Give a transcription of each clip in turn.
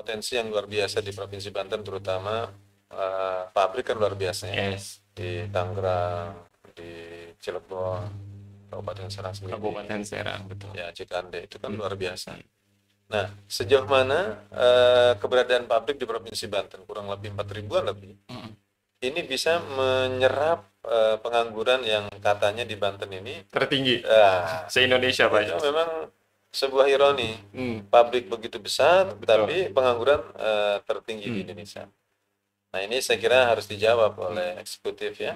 potensi yang luar biasa di Provinsi Banten, terutama pabrik kan luar biasa ya. Yes. Di Tangerang, di Cilegon, Kabupaten Serang sendiri, Kabupaten Serang, betul. ya Cikande, itu kan luar biasa. Nah, sejauh mana keberadaan pabrik di Provinsi Banten, kurang lebih 4 ribuan lebih, ini bisa menyerap pengangguran yang katanya di Banten ini Tertinggi se-Indonesia, Pak. itu memang sebuah ironi. Pabrik begitu besar, Betul. tapi pengangguran tertinggi di Indonesia. Nah, ini saya kira harus dijawab oleh eksekutif ya.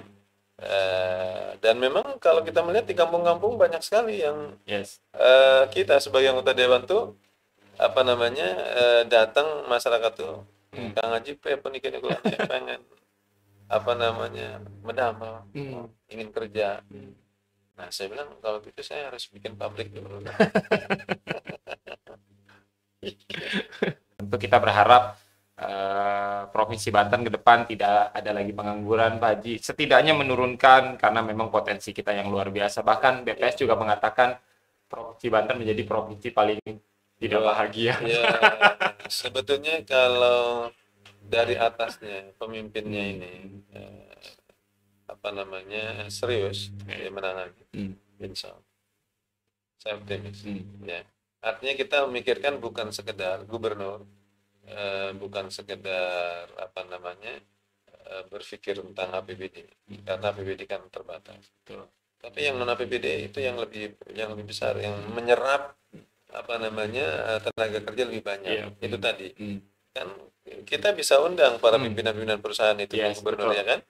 Dan memang kalau kita melihat di kampung-kampung banyak sekali yang Yes. kita sebagai anggota dewan tuh datang masyarakat tuh, Kang Haji penikin kula pengen mendamel, ingin kerja. Nah, saya bilang kalau gitu saya harus bikin pabrik dulu. Tentu kita berharap Provinsi Banten ke depan tidak ada lagi pengangguran, Pak Haji. Setidaknya menurunkan, karena memang potensi kita yang luar biasa. Bahkan BPS juga mengatakan Provinsi Banten menjadi provinsi paling tidak bahagia. Ya, sebetulnya kalau dari atasnya pemimpinnya ini serius dia menangani, insya Allah saya optimis. Ya, artinya kita memikirkan bukan sekedar gubernur, bukan sekedar berpikir tentang APBD, karena APBD kan terbatas. Betul. Tapi yang non APBD itu yang lebih besar, yang menyerap tenaga kerja lebih banyak. Itu tadi kan kita bisa undang para pimpinan-pimpinan perusahaan itu ke gubernur, ya kan,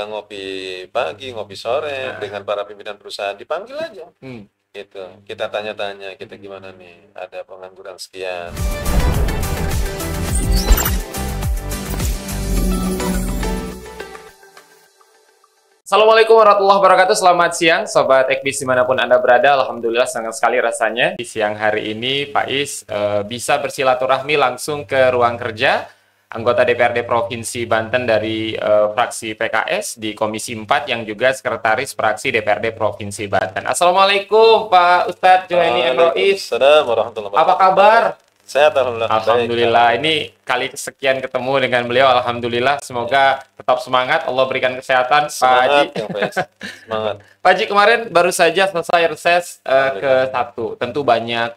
ngopi pagi, ngopi sore dengan para pimpinan perusahaan, dipanggil aja. Gitu, kita tanya-tanya, kita gimana nih, ada pengangguran sekian. Assalamualaikum warahmatullahi wabarakatuh. Selamat siang Sobat Ekbis dimanapun Anda berada. Alhamdulillah senang sekali rasanya di siang hari ini Pak Is bisa bersilaturahmi langsung ke ruang kerja anggota DPRD Provinsi Banten dari fraksi PKS di Komisi 4 yang juga sekretaris fraksi DPRD Provinsi Banten. Assalamualaikum Pak Ustadz Juhaini M. Rois. Assalamualaikum warahmatullahi wabarakatuh. Apa kabar? Sehat, alhamdulillah. Alhamdulillah. Ini kali kesekian ketemu dengan beliau. Alhamdulillah. Semoga tetap semangat. Allah berikan kesehatan, Pak Haji. Semangat. Pak Haji, kemarin baru saja selesai reses ke-1. Tentu banyak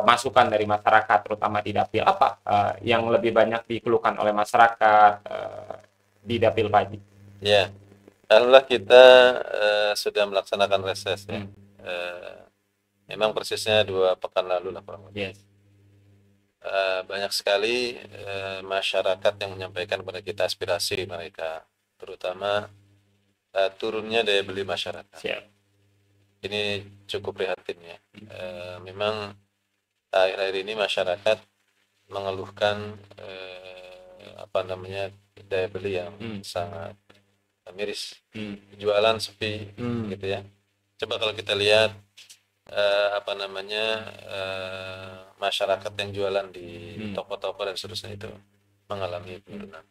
masukan dari masyarakat, terutama di Dapil. Apa yang lebih banyak dikeluhkan oleh masyarakat di Dapil, Pak Haji? Ya, alhamdulillah kita sudah melaksanakan reses ya. Memang persisnya 2 pekan lalu lah, Pak. Yes. Banyak sekali masyarakat yang menyampaikan kepada kita aspirasi mereka, terutama turunnya daya beli masyarakat. Siap. Ini cukup prihatin ya. Memang akhir-akhir ini masyarakat mengeluhkan daya beli yang sangat miris, jualan sepi, gitu ya. Coba kalau kita lihat masyarakat yang jualan di toko-toko dan seterusnya itu mengalami penurunan.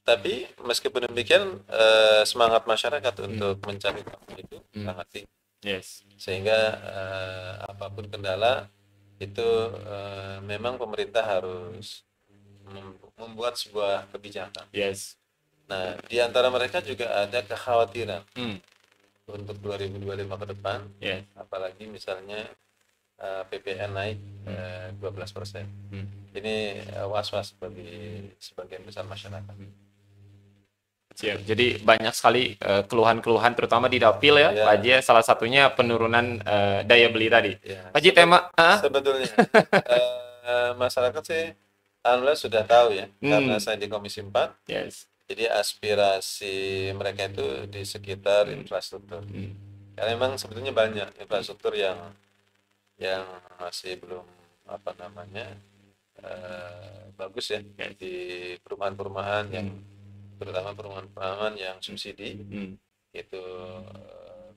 Tapi meskipun demikian semangat masyarakat untuk mencari toko itu sangat tinggi. Yes. Sehingga apapun kendala itu memang pemerintah harus membuat sebuah kebijakan. Yes. Nah, di antara mereka juga ada kekhawatiran untuk 2025 ke depan, apalagi misalnya PPN naik 12%. Ini was-was bagi sebagian besar masyarakat. Siap. Jadi banyak sekali keluhan-keluhan terutama di Dapil ya, Pak Haji. Salah satunya penurunan daya beli tadi. Pak Haji, sebetulnya masyarakat sih alhamdulillah sudah tahu ya, karena saya di Komisi 4. Yes. Jadi aspirasi mereka itu di sekitar infrastruktur. Karena memang sebetulnya banyak infrastruktur yang masih belum bagus ya, di perumahan-perumahan yang terutama perumahan-perumahan yang subsidi, itu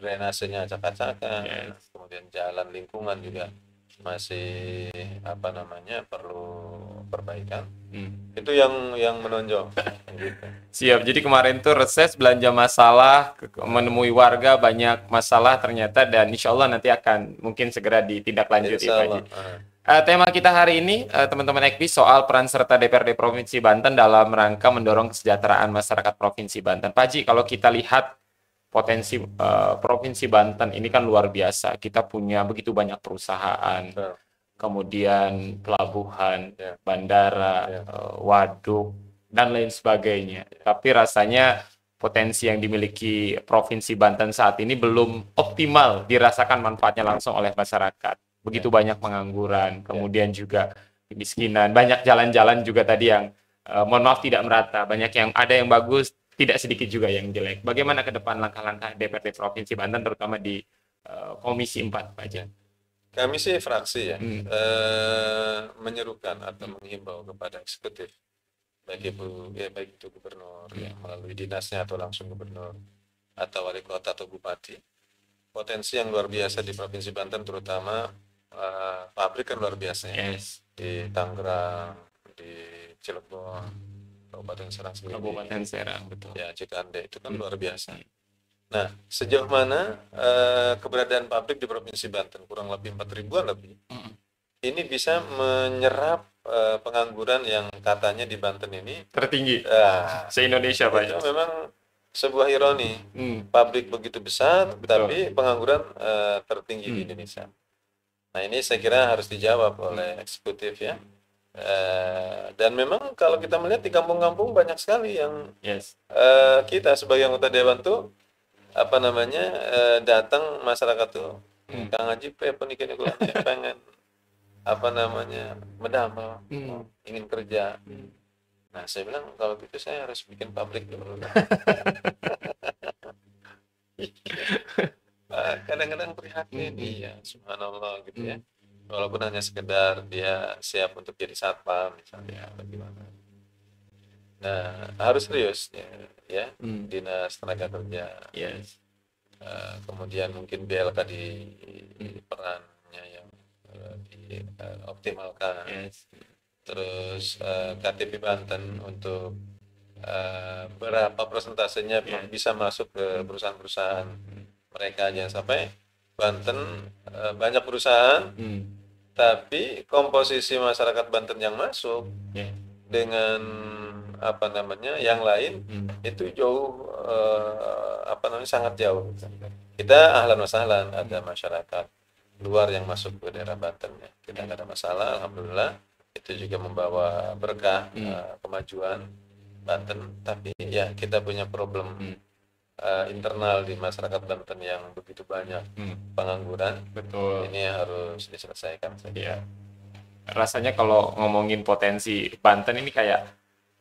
drainasenya acak-acakan, kemudian jalan lingkungan juga masih perlu perbaikan. Itu yang menonjol gitu. Siap. Jadi kemarin tuh reses belanja masalah, menemui warga banyak masalah ternyata, dan insya Allah nanti akan mungkin segera ditindaklanjuti, Pak Haji. Tema kita hari ini, teman-teman Ekbis, soal peran serta DPRD Provinsi Banten dalam rangka mendorong kesejahteraan masyarakat Provinsi Banten. Pak Haji, kalau kita lihat potensi Provinsi Banten ini kan luar biasa. Kita punya begitu banyak perusahaan, kemudian pelabuhan, bandara, waduk, dan lain sebagainya. Tapi rasanya potensi yang dimiliki Provinsi Banten saat ini belum optimal dirasakan manfaatnya langsung oleh masyarakat. Begitu banyak pengangguran, kemudian juga kemiskinan, banyak jalan-jalan juga tadi yang mohon maaf tidak merata, banyak yang ada yang bagus, tidak sedikit juga yang jelek. Bagaimana ke depan langkah-langkah DPRD Provinsi Banten terutama di Komisi 4, Pak Haji? Kami sih fraksi ya, menyerukan atau menghimbau kepada eksekutif, baik itu gubernur melalui dinasnya atau langsung gubernur atau wali kota atau bupati, potensi yang luar biasa di Provinsi Banten terutama pabrik kan luar biasa ya. Di Tangerang, di Cilegon, Kabupaten Serang sendiri. Kabupaten Serang, betul. Ya, Cikande itu kan luar biasa. Nah, sejauh mana keberadaan pabrik di Provinsi Banten kurang lebih 4 ribuan lebih, ini bisa menyerap pengangguran yang katanya di Banten ini tertinggi se-Indonesia, Pak. Itu memang sebuah ironi. Pabrik begitu besar, tapi pengangguran tertinggi di Indonesia. Nah, ini saya kira harus dijawab oleh eksekutif ya. Dan memang kalau kita melihat di kampung-kampung banyak sekali yang kita sebagai anggota dewan tuh datang masyarakat tuh Kang Haji penikahnya pengen medamel, ingin kerja. Nah, saya bilang kalau gitu saya harus bikin pabrik dulu. Kadang-kadang prihatin, iya, subhanallah gitu ya. Walaupun hanya sekedar dia siap untuk jadi satpam misalnya, bagaimana. Nah, harus serius ya, Dinas Tenaga Kerja. Kemudian mungkin BLK di perannya yang dioptimalkan. Terus KTP Banten untuk berapa persentasenya bisa masuk ke perusahaan-perusahaan mereka, jangan sampai Banten banyak perusahaan tapi komposisi masyarakat Banten yang masuk dengan yang lain itu jauh sangat jauh. Kita ahlan wa sahlan, ada masyarakat luar yang masuk ke daerah Banten ya. Kita nggak ada masalah, alhamdulillah. Itu juga membawa berkah kemajuan Banten, tapi ya kita punya problem internal di masyarakat Banten yang begitu banyak pengangguran. Betul. Ini harus diselesaikan saja. Rasanya kalau ngomongin potensi Banten ini kayak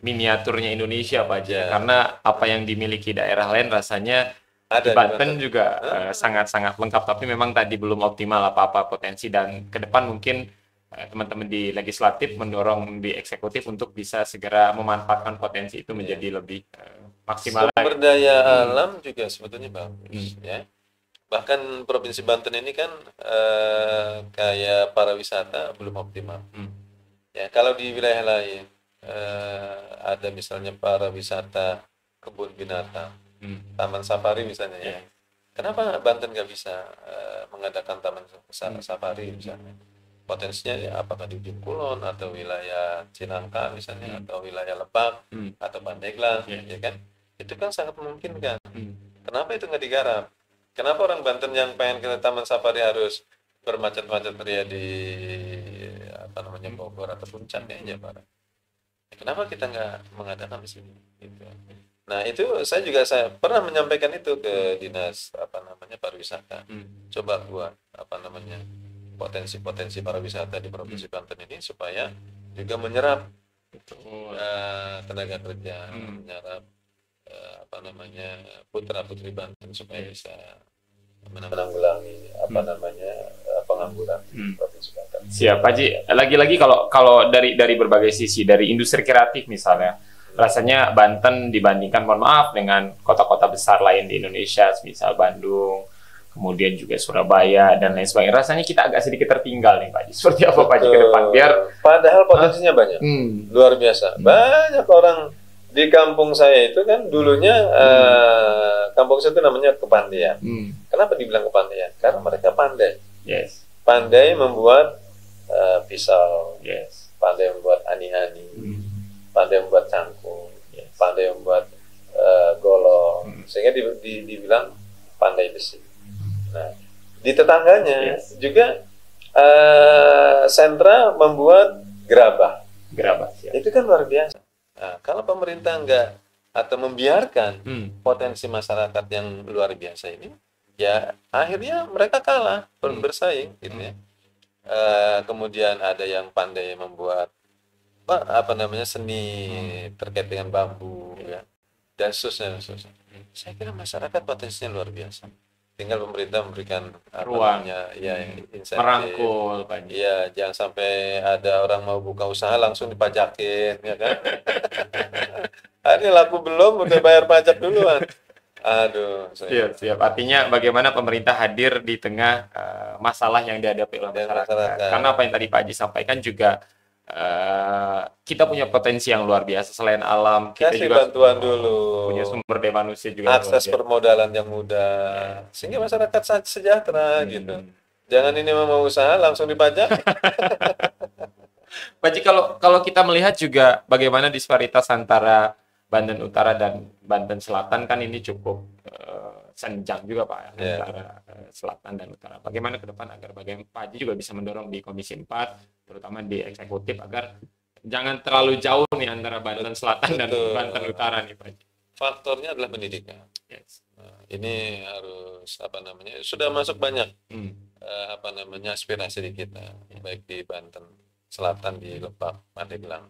miniaturnya Indonesia, Pak Haji. Karena apa yang dimiliki daerah lain rasanya di Banten juga sangat-sangat lengkap, tapi memang tadi belum optimal apa-apa potensi, dan ke depan mungkin teman-teman di legislatif mendorong di eksekutif untuk bisa segera memanfaatkan potensi itu menjadi lebih maksimal. Sumber daya alam juga sebetulnya bagus ya. Bahkan Provinsi Banten ini kan kayak pariwisata belum optimal. Ya, kalau di wilayah lain ada misalnya pariwisata kebun binatang, taman safari misalnya ya. Kenapa Banten nggak bisa mengadakan taman safari misalnya? Potensinya ya, apakah di Ujung Kulon atau wilayah Cinangka misalnya, atau wilayah Lebak atau Pandeglang, ya kan? Itu kan sangat memungkinkan. Kenapa itu nggak digarap? Kenapa orang Banten yang pengen ke taman safari harus bermacet-macet ria di Bogor atau Puncaknya aja, Pak? Kenapa kita nggak mengadakan di sini? Gitu. Nah, itu saya pernah menyampaikan itu ke dinas pariwisata. Coba buat potensi pariwisata di Provinsi Banten ini supaya juga menyerap tenaga kerja, menyerap putra-putri Banten supaya bisa menanggulangi pengangguran Provinsi Banten. Siap, Pak Haji. Lagi-lagi kalau dari berbagai sisi, dari industri kreatif misalnya, rasanya Banten dibandingkan, mohon maaf, dengan kota-kota besar lain di Indonesia, misal Bandung, kemudian juga Surabaya dan lain sebagainya, rasanya kita agak sedikit tertinggal nih, Pak Haji. Seperti apa, Pak Haji, ke depan? Padahal potensinya banyak, luar biasa. Banyak orang di kampung saya itu kan dulunya kampung saya itu namanya Kepandaian. Kenapa dibilang Kepandaian? Karena mereka pandai. Pandai membuat pisau, Yes. pandai membuat ani-ani, pandai membuat cangkul, Yes. pandai membuat golong, sehingga dibilang pandai besi. Nah, di tetangganya Yes. juga sentra membuat gerabah. Gerabah. Siap. Itu kan luar biasa. Nah, kalau pemerintah nggak atau membiarkan potensi masyarakat yang luar biasa ini, ya akhirnya mereka kalah bersaing, gitu ya. Kemudian ada yang pandai membuat seni terkait dengan bambu, ya, dan seterusnya. Saya kira masyarakat potensinya luar biasa. Tinggal pemerintah memberikan ruang, insentif, merangkul, Pak. Iya, jangan sampai ada orang mau buka usaha langsung dipajakin, ya kan? Ini laku belum, udah bayar pajak duluan. Aduh. Siap. Artinya bagaimana pemerintah hadir di tengah masalah yang dihadapi oleh masyarakat. Karena apa yang tadi Pak Haji sampaikan juga, kita punya potensi yang luar biasa selain alam. Kita kasih juga bantuan dulu. Punya sumber daya manusia juga. Akses permodalan yang mudah, sehingga masyarakat sejahtera gitu. Jangan ini mau usaha langsung dipajak. Pak Haji, kalau kita melihat juga bagaimana disparitas antara Banten Utara dan Banten Selatan, kan ini cukup senjang juga Pak, antara Selatan dan Utara. Bagaimana ke depan agar Pak Haji juga bisa mendorong di Komisi 4, terutama di eksekutif, agar jangan terlalu jauh nih antara Banten Selatan dan Banten Utara nih Pak Haji. Faktornya adalah pendidikan. Yes. Nah, ini harus sudah masuk banyak aspirasi di kita, baik di Banten Selatan, di Lebak, Pandeglang,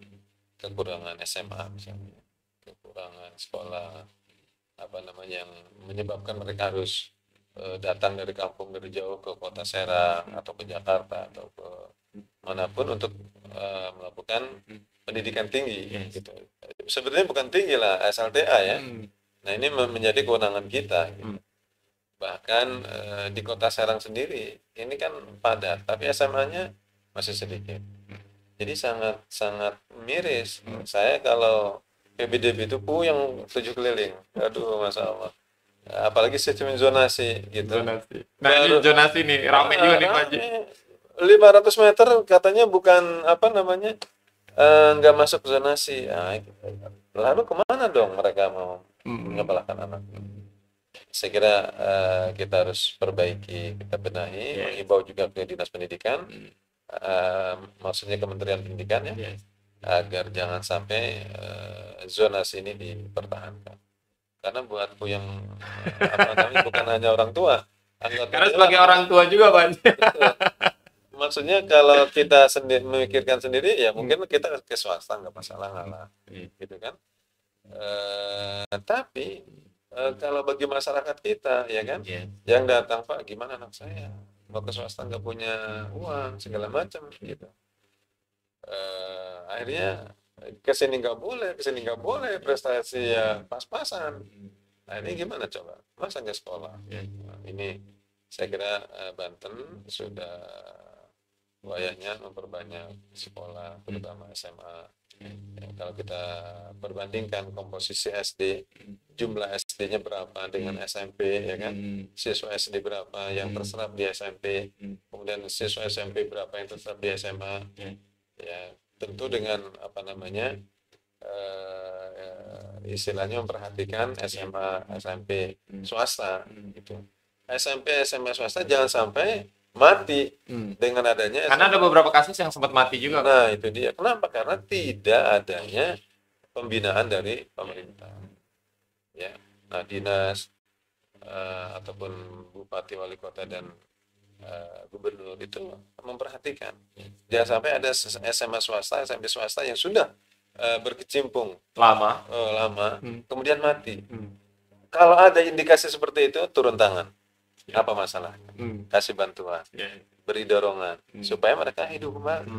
kekurangan SMA misalnya, kekurangan sekolah yang menyebabkan mereka harus datang dari kampung dari jauh ke kota Serang atau ke Jakarta atau ke manapun untuk melakukan pendidikan tinggi. Gitu. Sebenarnya bukan tinggi lah, SLTA ya. Nah, ini menjadi kewenangan kita. Gitu. Bahkan di kota Serang sendiri ini kan padat, tapi SMA-nya masih sedikit. Jadi sangat miris. Saya kalau PBDB itu yang 7 keliling. Aduh, Masya Allah. Apalagi sistem zonasi gitu. Zonasi. Nah, ini zonasi nih, ramai juga nih Pak Haji. 500 meter katanya bukan nggak masuk zonasi. Nah, lalu kemana dong mereka mau menyekolahkan anak? Saya kira kita harus perbaiki, kita benahi, mengimbau juga ke Dinas Pendidikan, maksudnya Kementerian Pendidikan ya, agar jangan sampai zonasi ini dipertahankan. Karena buatku yang bukan hanya orang tua, karena sebagai orang tua juga Pak. Maksudnya kalau kita memikirkan sendiri ya mungkin kita ke swasta nggak masalah ngalah, gitu kan. Tapi kalau bagi masyarakat kita ya kan, yang datang Pak gimana anak saya mau ke swasta nggak punya uang segala macam gitu. Akhirnya kesini nggak boleh, prestasi ya pas-pasan. Nah ini gimana coba, masa nggak sekolah? Nah, ini saya kira Banten sudah wayahnya memperbanyak sekolah, terutama SMA. Ya, kalau kita perbandingkan komposisi SD, jumlah SD-nya berapa dengan SMP, ya kan? Siswa SD berapa yang terserap di SMP, kemudian siswa SMP berapa yang terserap di SMA. Ya, tentu dengan istilahnya memperhatikan SMA, SMP swasta gitu. SMP, SMA swasta jangan sampai mati dengan adanya karena ada beberapa kasus yang sempat mati juga. Nah, itu dia. Kenapa? Karena tidak adanya pembinaan dari pemerintah. Ya, nah dinas ataupun bupati, wali kota dan gubernur itu memperhatikan. Jangan sampai ada SMA swasta, SMP swasta yang sudah berkecimpung lama, kemudian mati. Kalau ada indikasi seperti itu, turun tangan. Apa masalahnya? Kasih bantuan, beri dorongan supaya mereka hidup kembali.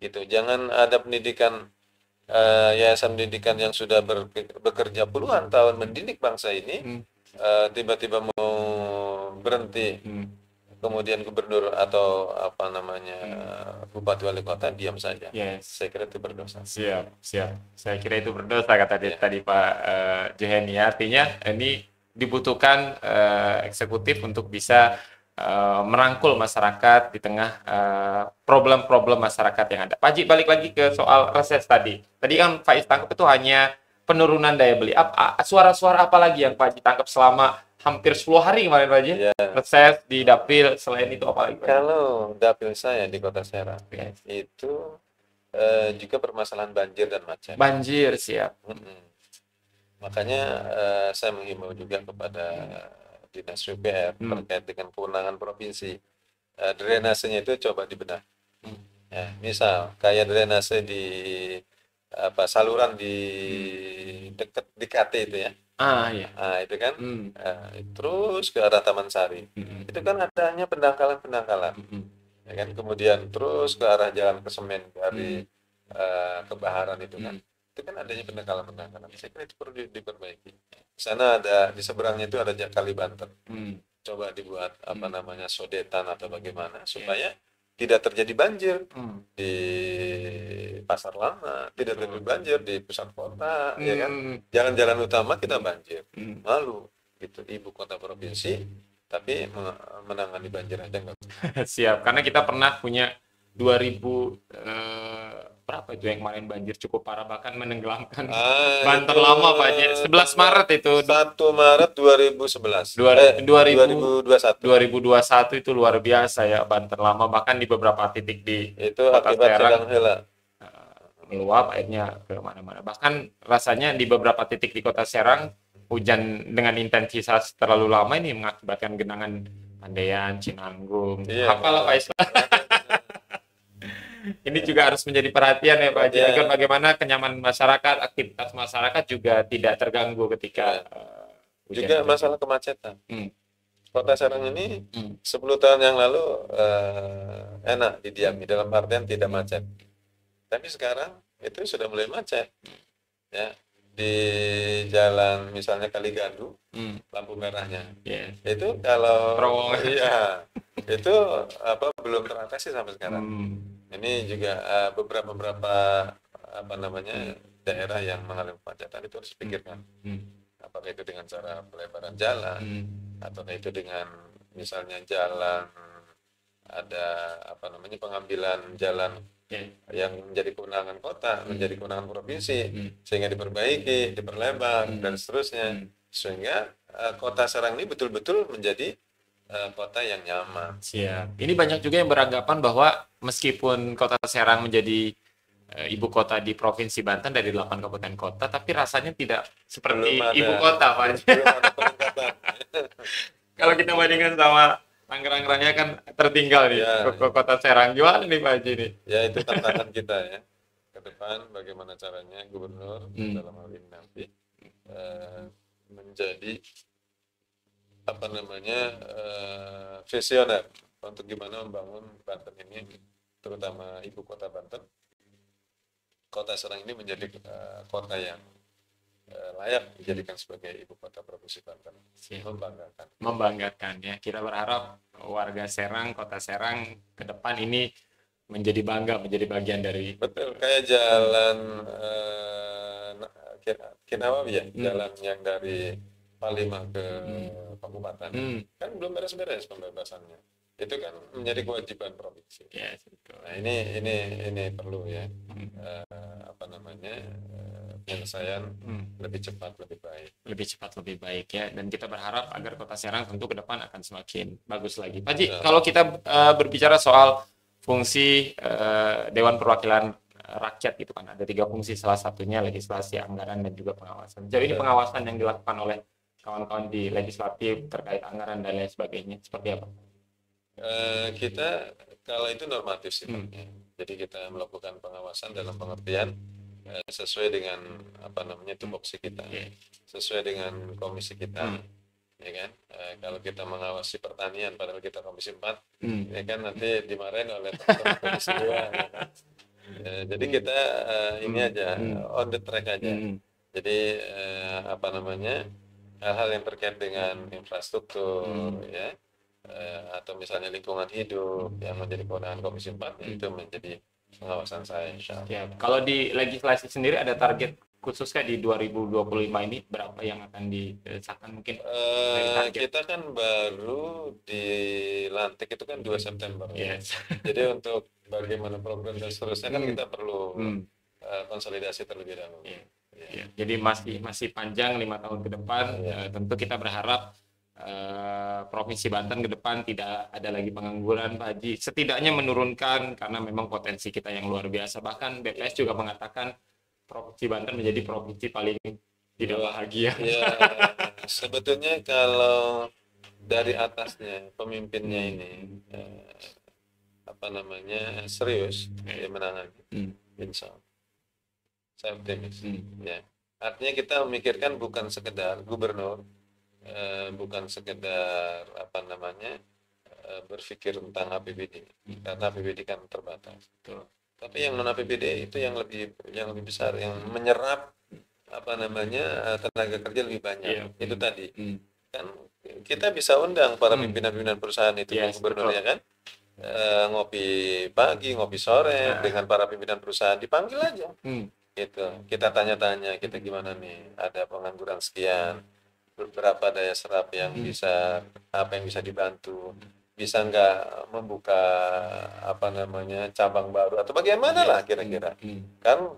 Gitu. Jangan ada pendidikan yayasan pendidikan yang sudah bekerja puluhan tahun mendidik bangsa ini tiba-tiba mau berhenti. Kemudian gubernur atau bupati wali kota diam saja. Saya kira itu berdosa. Siap. Saya kira itu berdosa kata tadi Pak Joheni. Artinya ini dibutuhkan eksekutif untuk bisa merangkul masyarakat di tengah problem-problem masyarakat yang ada. Pak Haji, balik lagi ke soal reses tadi. Tadi kan Faiz tangkap itu hanya penurunan daya beli. Suara-suara apa lagi yang Pak Haji tangkap selama hampir 10 hari kemarin Pak Haji? Ya. Reses di dapil, selain itu apa lagi Pak Haji? Kalau dapil saya di Kota Serang, Yes. itu juga permasalahan banjir dan macet. Banjir, siap. Makanya saya menghimbau juga kepada Dinas UPR terkait dengan kewenangan provinsi. Drainasenya itu coba dibedah. Ya, misal kayak drainase di saluran di dekat di KT itu ya. Iya. Nah, itu kan terus ke arah Taman Sari. Itu kan adanya pendangkalan-pendangkalan. Ya kan, kemudian terus ke arah Jalan Kesemen dari Kebaharan itu kan. Itu kan adanya pendangkalan-pendangkalan. Saya kira itu perlu diperbaiki. Di sana ada, di seberangnya itu ada Kali Banten. Coba dibuat sodetan atau bagaimana supaya tidak terjadi banjir di Pasar Lama, tidak terjadi banjir di pusat kota, ya kan? Jalan-jalan utama kita banjir. Malu gitu, ibu kota provinsi tapi menangani banjir aja enggak. Siap, karena kita pernah punya 2000 berapa itu yang kemarin banjir cukup parah, bahkan menenggelamkan Banten Lama Pak Haji. 11 Maret itu. 1 Maret 2011. 2021 itu luar biasa ya, Banten Lama, bahkan di beberapa titik di itu Kota akibat Serang sedang hela. meluap airnya ke mana-mana. Bahkan rasanya di beberapa titik di Kota Serang hujan dengan intensitas terlalu lama ini mengakibatkan genangan Pandean, Cinanggung. Iya, Apalah Pak Islam. Ini juga harus menjadi perhatian ya Pak Haji, agar bagaimana kenyamanan masyarakat, aktivitas masyarakat juga tidak terganggu ketika hujan. Juga masalah kemacetan. Kota Serang ini 10 tahun yang lalu enak didiami, dalam artian tidak macet. Tapi sekarang itu sudah mulai macet. Ya, di jalan misalnya Kaligandu, lampu merahnya. Itu kalau itu belum teratasi sampai sekarang. Ini juga beberapa daerah yang mengalami kemacetan itu harus dipikirkan. Apakah itu dengan cara pelebaran jalan, atau itu dengan misalnya jalan ada pengambilan jalan yang menjadi kewenangan kota, menjadi kewenangan provinsi, sehingga diperbaiki, diperlebar dan seterusnya, sehingga Kota Serang ini betul-betul menjadi kota yang nyaman. Siap. Ini banyak juga yang beranggapan bahwa meskipun Kota Serang menjadi ibu kota di Provinsi Banten dari 8 kabupaten kota, tapi rasanya tidak seperti ibu kota, Pak. Belum ada peningkatan. Kalau kita bandingkan sama Tangerang Raya kan tertinggal nih, Kota Serang. Gimana nih Pak Haji ini? Ya, itu tantangan kita ya. Ke depan bagaimana caranya gubernur dalam hal ini nanti menjadi visioner untuk gimana membangun Banten ini, terutama ibu kota Banten. Kota Serang ini menjadi kota yang layak dijadikan sebagai ibu kota provinsi Banten. Membanggakan ya. Kita berharap warga Serang, Kota Serang ke depan ini menjadi bangga, menjadi bagian dari. Betul, kayak jalan Kinawawi ya, jalan yang dari Palima ke Kabupaten, kan belum beres-beres pembebasannya. Itu kan menjadi kewajiban provinsi. Yes, betul. Nah, ini perlu ya, penyelesaian lebih cepat, lebih baik ya. Dan kita berharap agar Kota Serang tentu ke depan akan semakin bagus lagi. Pak Haji, kalau kita berbicara soal fungsi Dewan Perwakilan Rakyat gitu kan, ada 3 fungsi, salah satunya legislasi, anggaran, dan juga pengawasan. Jadi ini pengawasan yang dilakukan oleh kawan-kawan di legislatif terkait anggaran dan lain sebagainya seperti apa? Kita kalau itu normatif sifatnya. Jadi kita melakukan pengawasan dalam pengertian sesuai dengan tupoksi kita, sesuai dengan komisi kita, ya kan? Kalau kita mengawasi pertanian padahal kita komisi 4, ya kan nanti dimarahin oleh teman-teman komisi 2. Ya kan? Jadi kita ini aja on the track aja. Jadi hal-hal yang terkait dengan infrastruktur, ya, atau misalnya lingkungan hidup yang menjadi kewenangan komisi 4, itu menjadi pengawasan saya, insyaallah. Ya, kalau di legislasi sendiri ada target khususnya di 2025 ini berapa yang akan disahkan mungkin dari target? Kita kan baru dilantik itu kan 2 September. Yes. Jadi untuk bagaimana program dan seterusnya kan kita perlu konsolidasi terlebih dahulu. Yeah. Yeah. Jadi masih panjang 5 tahun ke depan. Tentu kita berharap Provinsi Banten ke depan tidak ada lagi pengangguran, Pak Haji. Setidaknya menurunkan karena memang potensi kita yang luar biasa. Bahkan BPS juga mengatakan Provinsi Banten menjadi provinsi paling tidak bahagia. Ya, sebetulnya kalau dari atasnya pemimpinnya ini serius dia menangani, insya Allah saya optimis. Ya, artinya kita memikirkan bukan sekedar gubernur, bukan sekedar berpikir tentang APBD karena APBD kan terbatas. Betul. Tapi yang non APBD itu yang lebih besar, yang menyerap tenaga kerja lebih banyak. Itu tadi kan kita bisa undang para pimpinan-pimpinan perusahaan itu ke gubernurnya kan, ngopi pagi, ngopi sore dengan para pimpinan perusahaan, dipanggil aja. Gitu. Kita tanya-tanya, kita gimana nih, ada pengangguran sekian, beberapa daya serap yang bisa, apa yang bisa dibantu, bisa nggak membuka cabang baru atau bagaimana lah kira-kira. Kan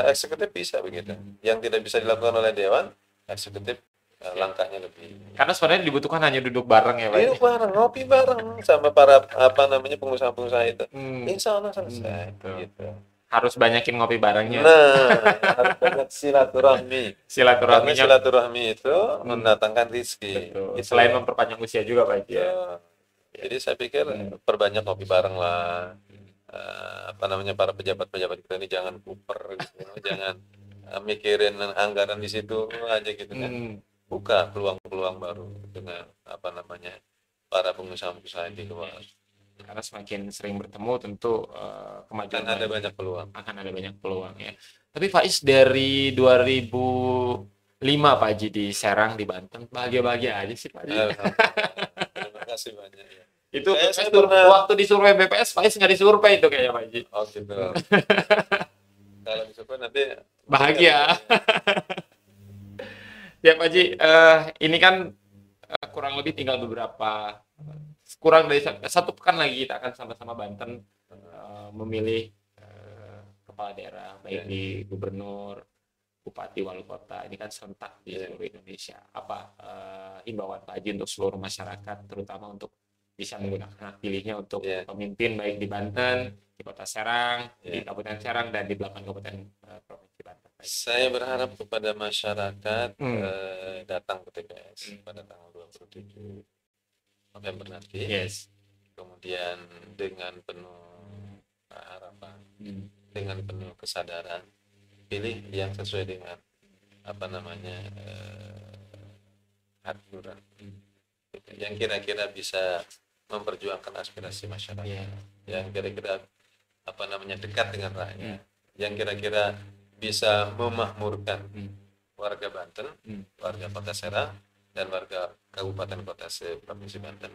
eksekutif bisa begitu, yang tidak bisa dilakukan oleh dewan, eksekutif langkahnya lebih. Karena sebenarnya dibutuhkan hanya duduk bareng ya Pak. Duduk bareng, ngopi bareng sama para pengusaha-pengusaha itu, insya Allah selesai. Gitu. Harus banyakin ngopi barengnya. Nah, harus banyak silaturahmi. Silaturahmi itu mendatangkan rezeki. Gitu. Selain memperpanjang usia juga Pak. Jadi saya pikir perbanyak ngopi bareng lah. Para pejabat-pejabat kita ini jangan kuper, gitu. Jangan mikirin anggaran di situ aja gitu kan. Buka peluang-peluang baru dengan para pengusaha-pengusaha di luar. Karena semakin sering bertemu tentu kemajuan akan ada banyak peluang ya. Tapi Faiz dari 2005 Pak Haji di Serang di Banten bahagia-bahagia aja sih Pak Haji. Terima kasih banyak ya. Itu waktu disurvei BPS Faiz nggak disurvei itu kayaknya Pak Haji. Oh gitu. Kalau disurvei nanti bahagia. Ya Pak Haji, ini kan kurang lebih tinggal kurang dari 1 pekan lagi kita akan sama-sama Banten memilih kepala daerah, baik di gubernur, bupati, wali kota. Ini kan serentak di seluruh Indonesia. Apa himbauan Pak Haji untuk seluruh masyarakat, terutama untuk bisa menggunakan hak pilihnya untuk pemimpin baik di Banten, di Kota Serang, di Kabupaten Serang, dan di 8 kabupaten provinsi Banten. Saya berharap kepada masyarakat datang ke TPS pada tanggal 27 November nanti. Kemudian dengan penuh harapan, dengan penuh kesadaran, pilih yang sesuai dengan hati nurani, yang kira-kira bisa memperjuangkan aspirasi masyarakat, yang kira-kira dekat dengan rakyat, yang kira-kira bisa memakmurkan warga Banten, warga Kota Serang, dan warga Kabupaten Kota Provinsi Banten.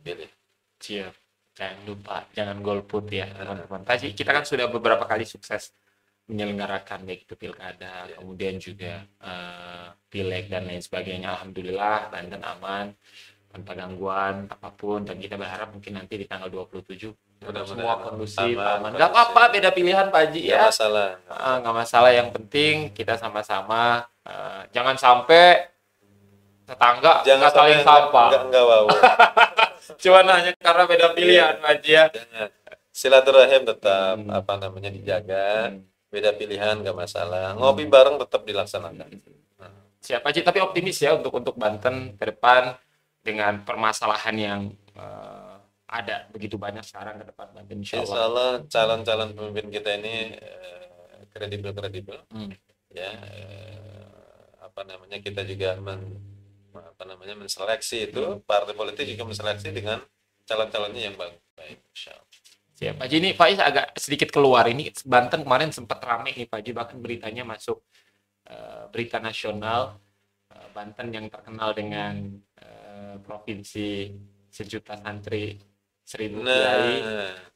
Pilih. Siap. Jangan lupa, jangan golput ya teman-teman. Tadi kita kan sudah beberapa kali sukses menyelenggarakan baik itu pilkada, kemudian juga pileg dan lain sebagainya. Alhamdulillah Banten aman tanpa gangguan apapun, dan kita berharap mungkin nanti di tanggal 27 semua kondusif, aman. Gak apa-apa beda pilihan Pak Haji ya. Gak masalah. Yang penting kita sama-sama jangan sampai tetangga nggak saling sampah. Enggak wow. Cuman hanya karena beda pilihan Pak Haji ya. Silaturahim tetap dijaga. Beda pilihan nggak masalah. Ngopi bareng tetap dilaksanakan. Siapa Haji, tapi optimis ya untuk Banten ke depan dengan permasalahan yang ada begitu banyak sekarang ke depan Banten, insya Allah calon-calon pemimpin kita ini kredibel ya, kita juga menseleksi itu, partai politik juga menseleksi dengan calon-calonnya yang baik, insya Allah. Siap Pak Haji. Ini Faiz agak sedikit keluar, ini Banten kemarin sempat ramai nih Pak Haji, bahkan beritanya masuk berita nasional. Banten yang terkenal dengan provinsi sejuta santri, 1000 kiai,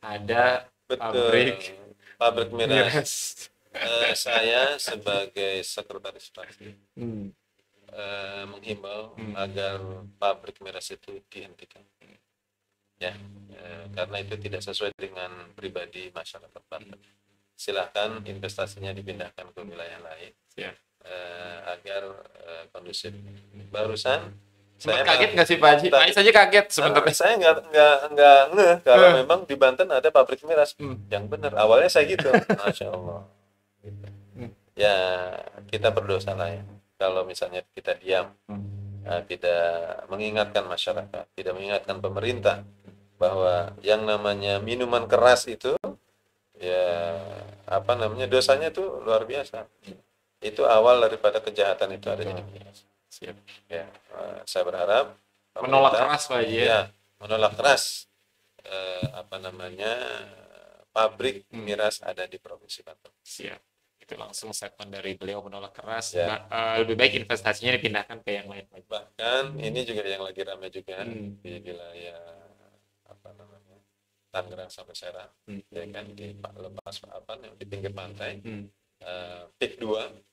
ada pabrik miras Saya sebagai sekretaris fraksi Hmm. menghimbau agar pabrik miras itu dihentikan, ya, karena itu tidak sesuai dengan pribadi masyarakat Banten. Silahkan investasinya dipindahkan ke wilayah lain, Siap. agar kondusif. Barusan Sempat saya kaget nggak sih Pak Haji? Pak Ais aja kaget sebenarnya. saya nggak ngeh kalau memang di Banten ada pabrik miras. Yang benar awalnya saya gitu, masya Allah. Ya kita berdosa lah ya kalau misalnya kita diam, tidak mengingatkan masyarakat, tidak mengingatkan pemerintah bahwa yang namanya minuman keras itu, ya apa namanya, dosanya itu luar biasa. Itu awal daripada kejahatan itu adanya di miras. Siap. Ya, saya berharap Menolak pemerintah, keras Pak Haji ya. ya, menolak keras apa namanya, pabrik miras ada di Provinsi Banten. Siap. Itu langsung statement dari beliau menolak keras. Ya. Lebih baik investasinya dipindahkan ke yang lain Pak Haji. Bahkan ini juga yang lagi ramai juga di wilayah apa namanya, Tangerang sampai Serang, ya kan, di lepas apa di pinggir pantai, PIK 2.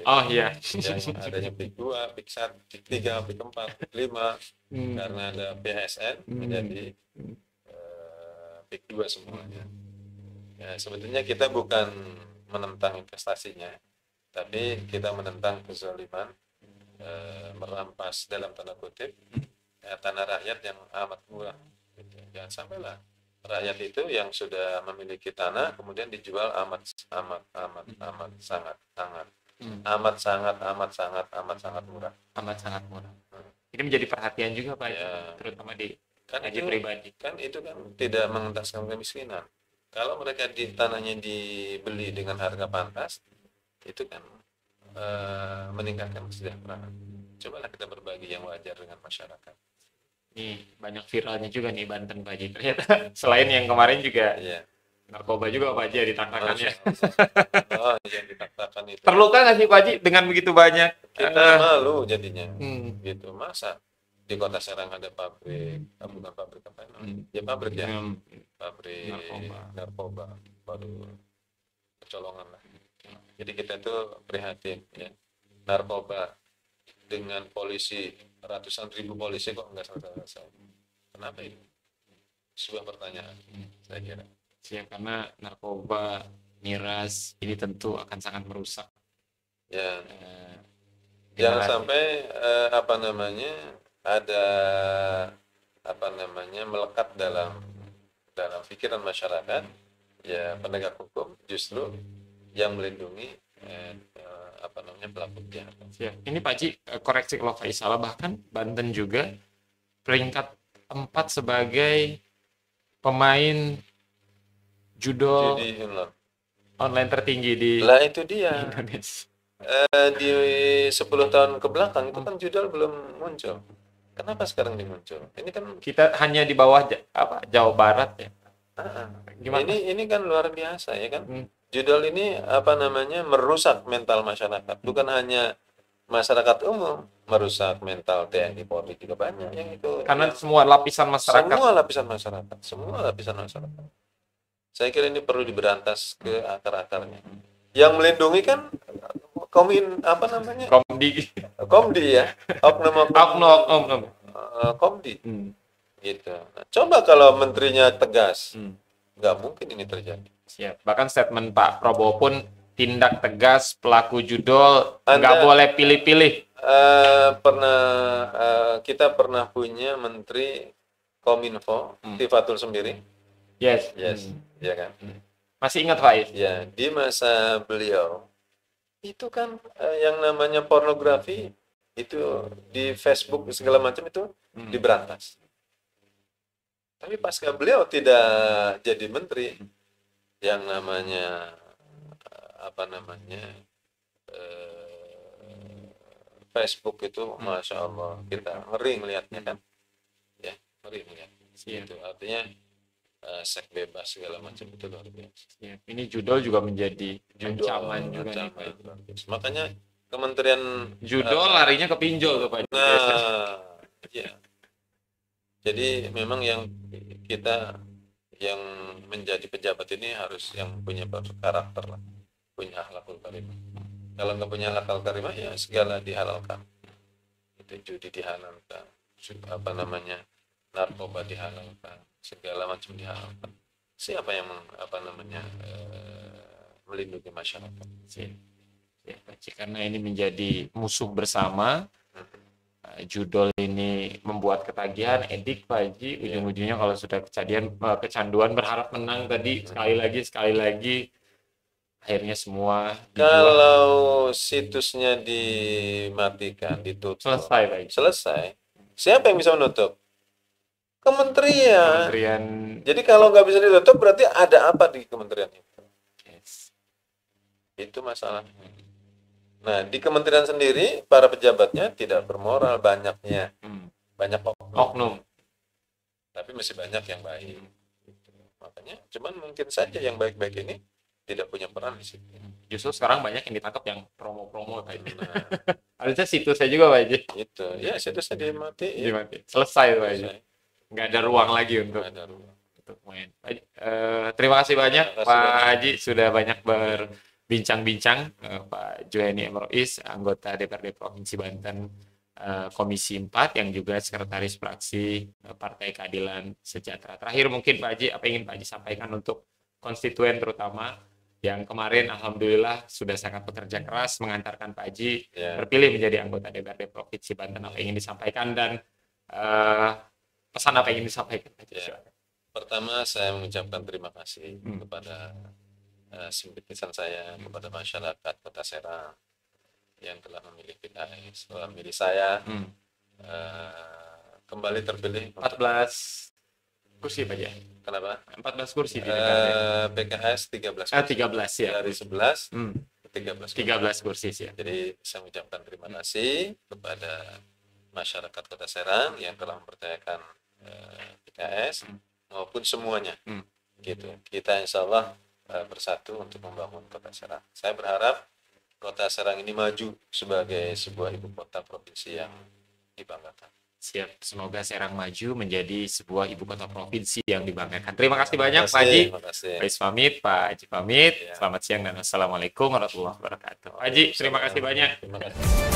Oh iya. Yang adanya PIK 2, PIK 1, PIK 3, PIK 4, PIK 5, karena ada PSN menjadi PIK 2 semuanya. Ya, sebetulnya kita bukan menentang investasinya, tapi kita menentang kezaliman, merampas dalam tanda kutip tanah rakyat yang amat murah. Gitu. Jangan sampailah rakyat itu yang sudah memiliki tanah kemudian dijual amat sangat murah. Amat sangat murah. Ini menjadi perhatian juga Pak Haji, Ya. terutama di Kan Haji itu pribadi. kan itu kan tidak mengentaskan kemiskinan. Kalau mereka di tanahnya dibeli dengan harga pantas, itu kan meningkatkan kesejahteraan. Cobalah kita berbagi yang wajar dengan masyarakat. Nih banyak viralnya juga nih Banten Pak Haji. Ternyata selain yang kemarin juga Iya. narkoba juga Pak Haji ya ditaktakannya. Oh, yang ditaktakan itu. Terluka nggak sih Pak Haji dengan begitu banyak? Kita malu jadinya. Gitu. Masa di Kota Serang ada pabrik, bukan pabrik apa namanya? Ya pabrik ya. Pabrik narkoba. Waduh, kecolongan lah. Jadi kita tuh prihatin ya. Narkoba dengan polisi, ratusan ribu polisi kok nggak selesai. Kenapa itu? Sebuah pertanyaan, saya kira. Siap, karena narkoba, miras ini tentu akan sangat merusak. Ya, jangan sampai apa namanya ada apa namanya melekat dalam pikiran masyarakat. Ya, penegak hukum justru yang melindungi apa namanya pelaku kejahatan. Ya, ini Pak Haji, koreksi kalau saya salah, bahkan Banten juga peringkat 4 sebagai pemain judo Judi online tertinggi di lah itu dia. Indonesia. Di 10 tahun ke belakang itu kan judul belum muncul. Kenapa sekarang dimuncul? Ini kan Kita hanya di bawah Jawa Barat ya. Gimana? Ini kan luar biasa ya kan. Judul ini apa namanya merusak mental masyarakat, bukan hanya masyarakat umum, merusak mental TNI Polri juga banyak yang itu. Karena yang, semua lapisan masyarakat. Semua lapisan masyarakat. Saya kira ini perlu diberantas ke akar-akarnya. Yang melindungi kan apa namanya? Komdi ya. Oknum. Komdi. Gitu. Nah, coba kalau menterinya tegas, nggak mungkin ini terjadi. Siap. Bahkan statement Pak Prabowo pun tindak tegas pelaku judol, nggak boleh pilih-pilih. Kita pernah punya Menteri Kominfo, Tifatul Sendiri. Yes. Ya kan. Masih ingat Pak? Ya, di masa beliau itu kan yang namanya pornografi itu di Facebook segala macam itu diberantas. Tapi pasca beliau tidak jadi menteri, yang namanya apa namanya Facebook itu, masya Allah, kita ngeri ngelihatnya kan, ya ngeri ngelihat. Itu artinya seks bebas segala macam itu luar biasa. Ini judol juga menjadi ancaman juga nih Pak. Makanya Kementerian judol larinya ke pinjol tuh Pak. Ya. Jadi memang yang kita yang menjadi pejabat ini harus yang punya karakter lah. punya akhlakul karimah. Kalau nggak punya akhlakul karimah, ya segala dihalalkan. Itu judi dihalalkan, apa namanya, narkoba dihalalkan, segala macam dihalalkan. Siapa yang melindungi masyarakat? Ya, karena ini menjadi musuh bersama. Judol ini membuat ketagihan, edik Pak Haji, ujung-ujungnya kalau sudah kecanduan berharap menang tadi sekali lagi, akhirnya semua dijual. Kalau situsnya dimatikan, ditutup, Selesai Pak Haji. Selesai. Siapa yang bisa menutup? Kementerian. Jadi kalau nggak bisa ditutup, berarti ada apa di kementerian itu? Yes. Itu masalahnya. Nah, di kementerian sendiri, para pejabatnya tidak bermoral, banyak oknum. Tapi masih banyak yang baik. Makanya, cuman mungkin saja yang baik-baik ini tidak punya peran di situ. Justru sekarang banyak yang ditangkap yang promo-promo kayak gitu. Harusnya situsnya juga Pak Haji. Itu, ya situsnya dimatiin. Selesai Pak Haji. Nggak ada ruang lagi untuk main. Terima kasih banyak Pak Haji sudah banyak berbincang-bincang. Pak Juheni M. Rois, anggota DPRD Provinsi Banten, Komisi 4 yang juga sekretaris fraksi Partai Keadilan Sejahtera. Terakhir mungkin Pak Haji, apa yang ingin Pak Haji sampaikan untuk konstituen terutama yang kemarin alhamdulillah sudah sangat bekerja keras mengantarkan Pak Haji terpilih menjadi anggota DPRD Provinsi Banten, apa yang ingin disampaikan dan pesan apa yang ingin disampaikan? Pertama, saya mengucapkan terima kasih kepada simpatisan saya, kepada masyarakat Kota Serang yang telah memilih PKS, telah memilih saya kembali terpilih 14 kursi Pak Haji. Kenapa? 14 kursi di PKS 13 kursi. 13 ya. Dari 11 ke 13 kursi ya. Jadi saya mengucapkan terima kasih kepada masyarakat Kota Serang yang telah mempercayakan PKS maupun semuanya. Gitu. Kita insya Allah bersatu untuk membangun Kota Serang. Saya berharap Kota Serang ini maju sebagai sebuah ibu kota provinsi yang dibanggakan. Siap, semoga Serang maju menjadi sebuah ibu kota provinsi yang dibanggakan. Terima kasih banyak Pak Haji. Pak Is pamit, Pak Haji pamit. Selamat siang dan assalamualaikum warahmatullahi wabarakatuh. Pak Haji, terima kasih banyak. Terima kasih.